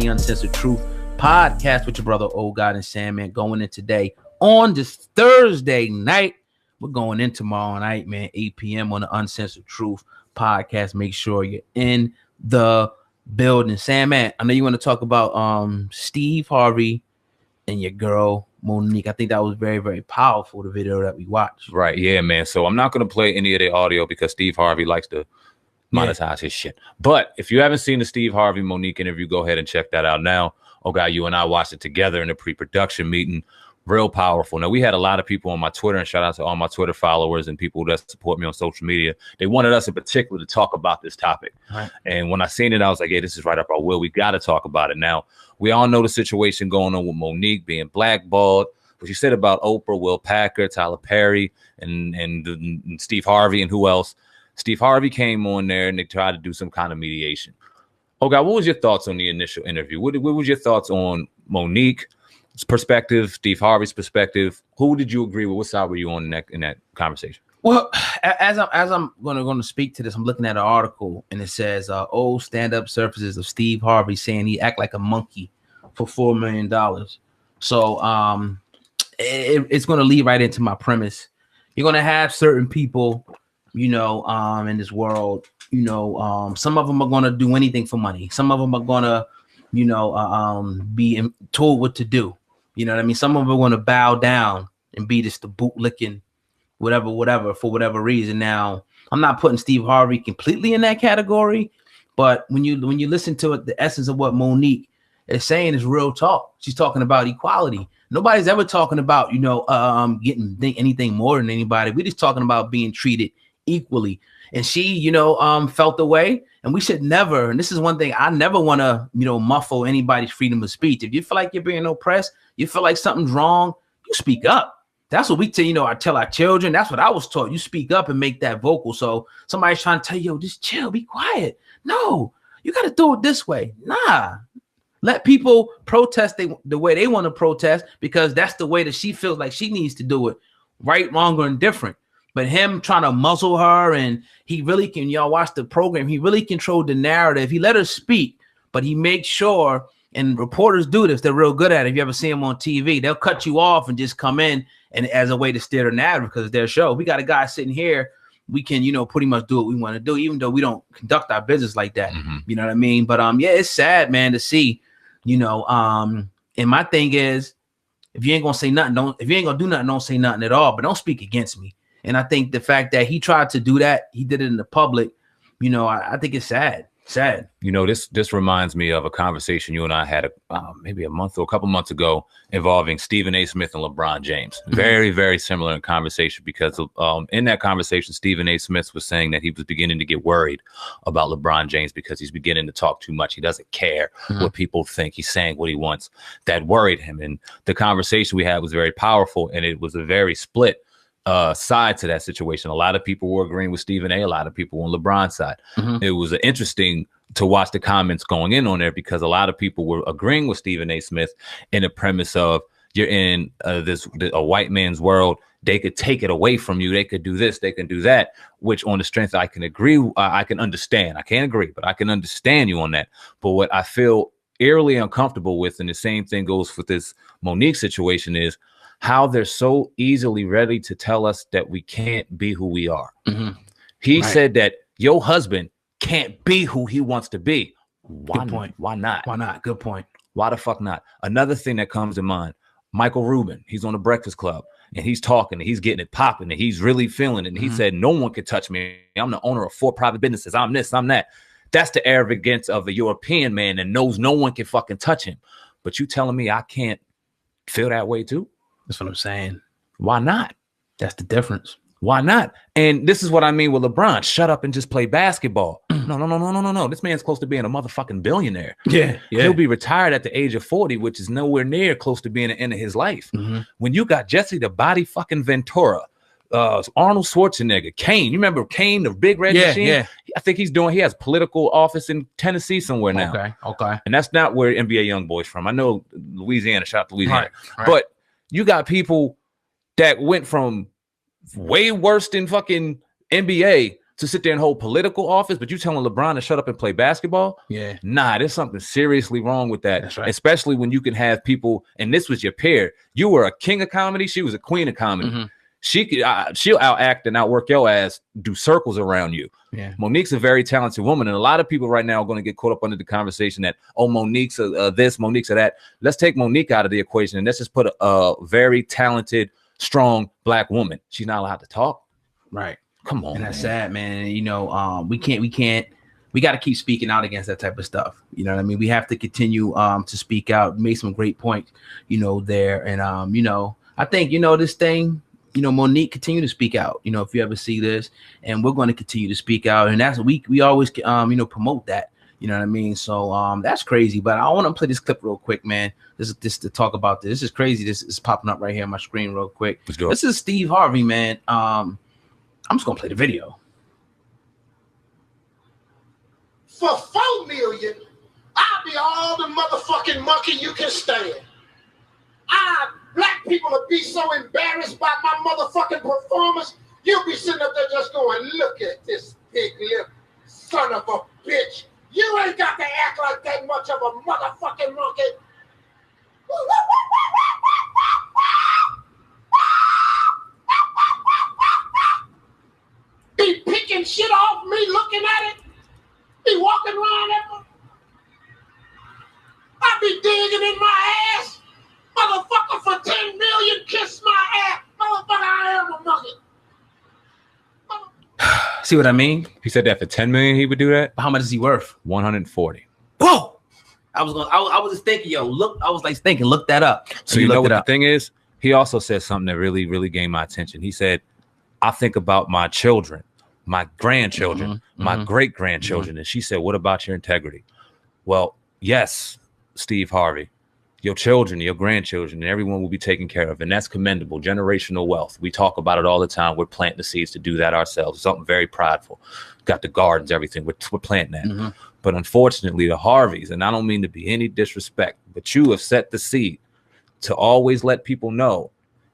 the Uncensored Truth podcast with your brother, Old God and SamAnt, going in today on this Thursday night. We're going in tomorrow night, man, 8 p.m. on the Uncensored Truth podcast. Make sure you're in the building. SamAnt, I know you want to talk about Steve Harvey and your girl Monique. I think that was very, very powerful, the video that we watched. Right, yeah, man. So I'm not going to play any of the audio because Steve Harvey likes to monetize his shit. But if you haven't seen the Steve Harvey Monique interview, go ahead and check that out now. Oh God, you and I watched it together in a pre-production meeting. Real powerful. Now, we had a lot of people on my Twitter, and shout out to all my Twitter followers and people that support me on social media. They wanted us in particular to talk about this topic. Right. And when I seen it, I was like, hey, this is right up our will. We got to talk about it. Now, we all know the situation going on with Monique being blackballed. What you said about Oprah, Will Packer, Tyler Perry, and Steve Harvey, and who else? Steve Harvey came on there and they tried to do some kind of mediation. Oh God, what was your thoughts on the initial interview? What was your thoughts on Monique's perspective, Steve Harvey's perspective? Who did you agree with? What side were you on in that conversation? Well, as I'm going to speak to this, I'm looking at an article and it says old stand-up surfaces of Steve Harvey saying he act like a monkey for $4 million. So it's going to lead right into my premise. You're going to have certain people, you know, in this world, you know, some of them are going to do anything for money. Some of them are going to, you know, be told what to do. You know what I mean? Some of them are going to bow down and be just the bootlicking, whatever, for whatever reason. Now, I'm not putting Steve Harvey completely in that category, but when you listen to it, the essence of what Monique is saying is real talk. She's talking about equality. Nobody's ever talking about, you know, getting anything more than anybody. We're just talking about being treated equally. And she, you know, felt the way, and we should never, and this is one thing, I never want to, you know, muffle anybody's freedom of speech. If you feel like you're being oppressed, you feel like something's wrong, you speak up. That's what we tell, you know, I tell our children. That's what I was taught. You speak up and make that vocal. So somebody's trying to tell you, yo, just chill, be quiet. No, you got to do it this way. Nah, let people protest the way they want to protest, because that's the way that she feels like she needs to do it. Right, wrong, or indifferent. But him trying to muzzle her, and he really can, y'all watch the program, he really controlled the narrative. He let her speak, but he makes sure, and reporters do this, they're real good at it. If you ever see them on TV, they'll cut you off and just come in and as a way to steer the narrative, because it's their show. We got a guy sitting here, we can, you know, pretty much do what we want to do, even though we don't conduct our business like that. Mm-hmm. You know what I mean? But yeah, it's sad, man, to see, you know, and my thing is, if you ain't gonna say nothing, if you ain't gonna do nothing, don't say nothing at all, but don't speak against me. And I think the fact that he tried to do that, he did it in the public, you know, I think it's sad. Sad. You know, this reminds me of a conversation you and I had maybe a month or a couple months ago involving Stephen A. Smith and LeBron James. Very, very similar in conversation, because in that conversation, Stephen A. Smith was saying that he was beginning to get worried about LeBron James because he's beginning to talk too much. He doesn't care what people think. He's saying what he wants. That worried him. And the conversation we had was very powerful, and it was a very split side to that situation. A lot of people were agreeing with Stephen A. A lot of people on LeBron's side. It was interesting to watch the comments going in on there, because a lot of people were agreeing with Stephen A. Smith in the premise of, you're in a white man's world. They could take it away from you. They could do this. They can do that, which on the strength I can agree. I can understand. I can't agree, but I can understand you on that. But what I feel eerily uncomfortable with, and the same thing goes with this Monique situation, is how they're so easily ready to tell us that we can't be who we are. He said that your husband can't be who he wants to be. Why not? Why not? Why not? Good point. Why the fuck not? Another thing that comes to mind, Michael Rubin, he's on the Breakfast Club, and he's talking, and he's getting it popping, and he's really feeling it. And he said, no one can touch me. I'm the owner of 4 private businesses. I'm this, I'm that. That's the arrogance of a European man that knows no one can fucking touch him. But you telling me I can't feel that way too? That's what I'm saying. Why not? That's the difference. Why not? And this is what I mean with LeBron. Shut up and just play basketball. No. This man's close to being a motherfucking billionaire. Yeah. He'll be retired at the age of 40, which is nowhere near close to being the end of his life. When you got Jesse the Body fucking Ventura, Arnold Schwarzenegger, Kane. You remember Kane, the big red machine? Yeah. I think he has political office in Tennessee somewhere now. Okay. And that's not where NBA YoungBoy's from. I know Louisiana, shout out to Louisiana. Right. But you got people that went from way worse than fucking NBA to sit there and hold political office, but you telling LeBron to shut up and play basketball? Yeah. Nah, there's something seriously wrong with that. That's right. Especially when you can have people, and this was your peer. You were a king of comedy. She was a queen of comedy. Mm-hmm. She'll outact and outwork your ass, do circles around you. Yeah. Monique's a very talented woman, and a lot of people right now are going to get caught up under the conversation that, oh, Monique's this, Monique's that. Let's take Monique out of the equation, and let's just put a very talented, strong Black woman. She's not allowed to talk. Right. Come on, and that's sad, man. You know, we got to keep speaking out against that type of stuff. You know what I mean? We have to continue to speak out. Made some great points, you know, there. And, you know, I think, you know, this thing, you know, Monique, continue to speak out, you know, if you ever see this, and we're going to continue to speak out. And that's we always, you know, promote that, you know what I mean? So that's crazy. But I want to play this clip real quick, man. This is to talk about this. This is crazy. This is popping up right here on my screen real quick. This is Steve Harvey, man. I'm just gonna play the video. For 4 million, I'll be all the motherfucking monkey you can stand. Black people will be so embarrassed by my motherfucking performance, you'll be sitting up there just going, look at this big lip son of a bitch. You ain't got to act like that much of a motherfucking monkey. Be picking shit off me, looking at it. Be walking around at me. I be digging in my ass. Motherfucker, for 10 million, kiss my ass. Motherfucker, I am a monkey. See what I mean? He said that for 10 million, he would do that. How much is he worth? 140. Whoa! I was just thinking, yo, look. I was like thinking, look that up. So you know what the thing is? He also said something that really, really gained my attention. He said, I think about my children, my grandchildren, my great-grandchildren. And she said, what about your integrity? Well, yes, Steve Harvey, your children, your grandchildren, and everyone will be taken care of. And that's commendable. Generational wealth. We talk about it all the time. We're planting the seeds to do that ourselves. Something very prideful. Got the gardens, everything. We're planting that. But unfortunately, the Harveys, and I don't mean to be any disrespect, but you have set the seed to always let people know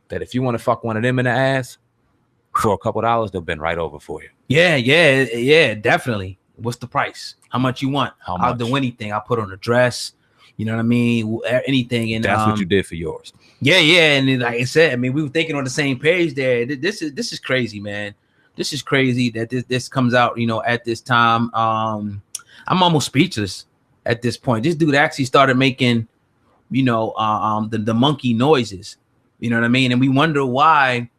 that if you want to fuck one of them in the ass, for a couple of dollars, they'll bend right over for you. Yeah, definitely. What's the price? How much you want? How much? I'll do anything. I'll put on a dress. You know what I mean? Anything. And that's what you did for yours. Yeah. And then, like I said, I mean, we were thinking on the same page there. This is crazy, man. This is crazy that this comes out, you know, at this time. I'm almost speechless at this point. This dude actually started making, you know, the monkey noises. You know what I mean? And we wonder why.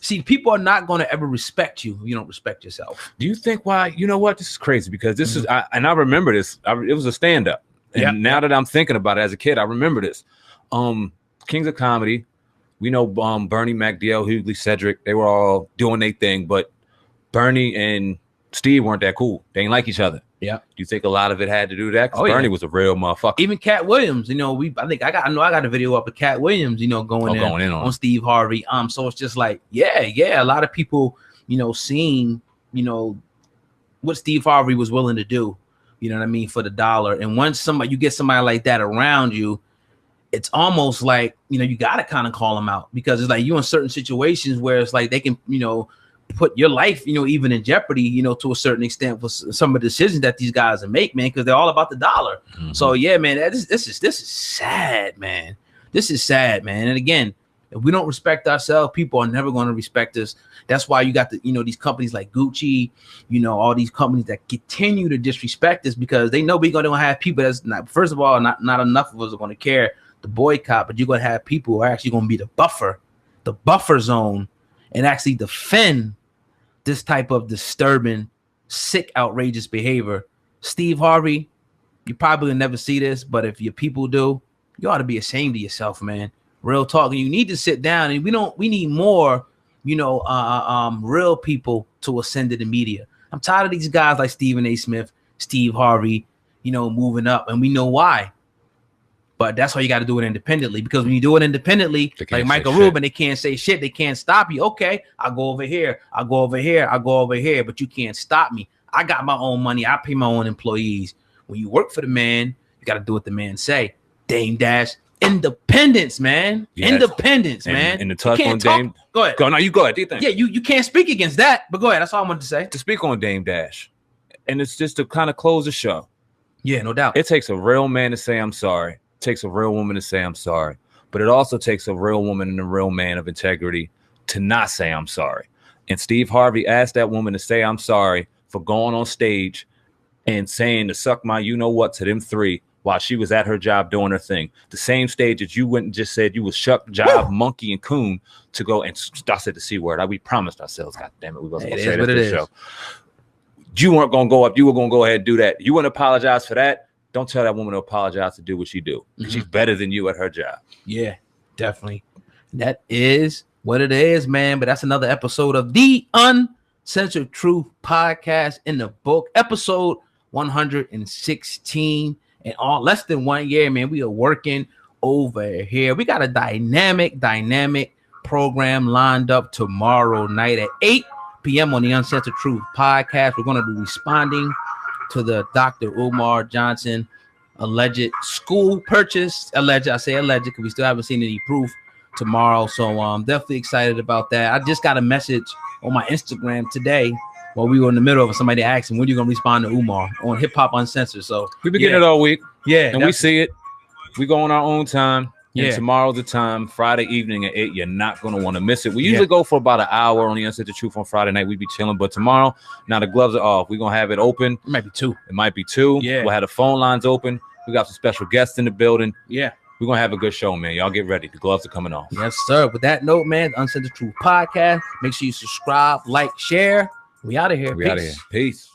See, people are not going to ever respect you if you don't respect yourself. Do you think why? You know what? This is crazy because this is, I remember this. It was a stand-up. And now that I'm thinking about it as a kid, I remember this. Kings of Comedy, we know Bernie, MacDill, Hughley, Cedric, they were all doing their thing, but Bernie and Steve weren't that cool. They ain't like each other. Yeah. Do you think a lot of it had to do with that? Because Bernie was a real motherfucker. Even Cat Williams, you know, I got a video up of Cat Williams, you know, going in on Steve Harvey. So it's just like, a lot of people, you know, seeing, you know, what Steve Harvey was willing to do, you know what I mean, for the dollar. And once you get somebody like that around you, it's almost like, you know, you got to kind of call them out because it's like you in certain situations where it's like they can, you know, put your life, you know, even in jeopardy, you know, to a certain extent for some of the decisions that these guys make, man, because they're all about the dollar. So yeah, man, this is sad, man. This is sad, man. And again, if we don't respect ourselves, people are never going to respect us. That's why you got the, you know, these companies like Gucci, you know, all these companies that continue to disrespect us because they know we're going to have people that's not, first of all, not enough of us are going to care to boycott, but you're going to have people who are actually going to be the buffer zone and actually defend this type of disturbing, sick, outrageous behavior. Steve Harvey, you probably will never see this, but if your people do, you ought to be ashamed of yourself, man. Real talk. And you need to sit down, and we need more, you know, real people to ascend to the media. I'm tired of these guys like Stephen A. Smith, Steve Harvey, you know, moving up, and we know why. But that's why you got to do it independently, because when you do it independently, like Michael Rubin, they can't say shit. They can't stop you. Okay, I'll go over here. I'll go over here. I'll go over here. But you can't stop me. I got my own money. I pay my own employees. When you work for the man, you got to do what the man say. Dame Dash, independence, man. Yes. Independence, man. And the touch on Dame. Go ahead. No, you go ahead. Do you think? Yeah, you can't speak against that, but go ahead. That's all I wanted to say. To speak on Dame Dash, and it's just to kind of close the show. Yeah, no doubt. It takes a real man to say I'm sorry. It takes a real woman to say I'm sorry. But it also takes a real woman and a real man of integrity to not say I'm sorry. And Steve Harvey asked that woman to say I'm sorry for going on stage and saying to suck my you-know-what to them three while she was at her job doing her thing. The same stage that you went and just said you was shuck, jive, monkey, and coon to go and I said the C word. We promised ourselves, God damn it, we wasn't going to say that this show. You weren't going to go up. You were going to go ahead and do that. You wouldn't apologize for that. Don't tell that woman to apologize to do what she do. She's better than you at her job. Yeah, definitely. That is what it is, man. But that's another episode of the Uncensored Truth Podcast in the book, episode 116. In all less than 1 year, man, we are working over here. We got a dynamic program lined up tomorrow night at 8 p.m. on the Uncensored Truth Podcast. We're going to be responding to the Dr. Umar Johnson alleged school purchase. Alleged, I say alleged because we still haven't seen any proof tomorrow. So I'm definitely excited about that. I just got a message on my Instagram today while we were in the middle of it. Somebody asked him, when are you going to respond to Umar on Hip Hop Uncensored? So we've been getting it all week. Yeah. And we see it. We go on our own time. Yeah. And tomorrow's the time, Friday evening at 8. You're not going to want to miss it. We usually go for about an hour on the Uncensored Truth on Friday night. We be chilling. But tomorrow, now the gloves are off. We're going to have it open. It might be 2. It might be 2. Yeah. We'll have the phone lines open. We got some special guests in the building. Yeah. We're going to have a good show, man. Y'all get ready. The gloves are coming off. Yes, sir. With that note, man, the Uncensored Truth Podcast. Make sure you subscribe, like, share. We out of here. We out of here. Peace.